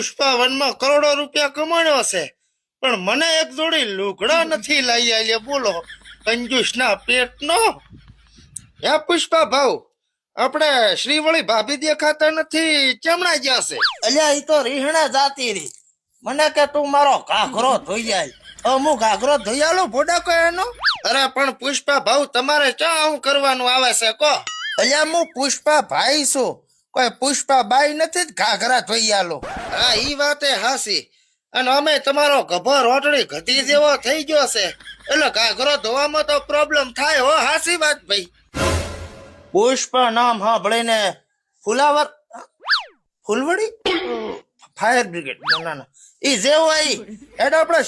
પુષ્પા વનમાં કરોડો રૂપિયા કમાણ્યો છે, પણ મને એક જોડી લુગડા નથી લઈ આલ્યા. બોલો કંજૂસ ના પેટ નો. હે પુષ્પા ભાવ, આપણે શ્રીવળી ભાભી દેખાતા નથી, ચમણા ગયા છે? અલ્યા ઈ તો રીહણા જાતી રહી. મને કે તું મારો ઘાઘરો ધોઈ જાય. હું ઘાઘરો ધોઈ આલું ભોડા કોઈ એનો. અરે પણ પુષ્પા ભાવ, તમારે ક્યાં આવું કરવાનું આવે છે કો? અલ્યા હું પુષ્પા ભાઈ છું, કોઈ પુષ્પા બાઈ નથી જ ઘાઘરા ધોઈ આલો. હા ઈ વાતે હાસી. અને અમે તમારો ગભો રોટડી ગધી જેવો થઈ ગયો છે, એટલે ઘાઘરો ધોવામાં તો પ્રોબ્લેમ થાય હો. હાસી વાત ભાઈ. પુષ્પા નામ સાંભળીને ફુલાવર ફૂલવડી ફાયર બ્રિગેડ ના ના ઈ જેવો આઈ હેડ આપણે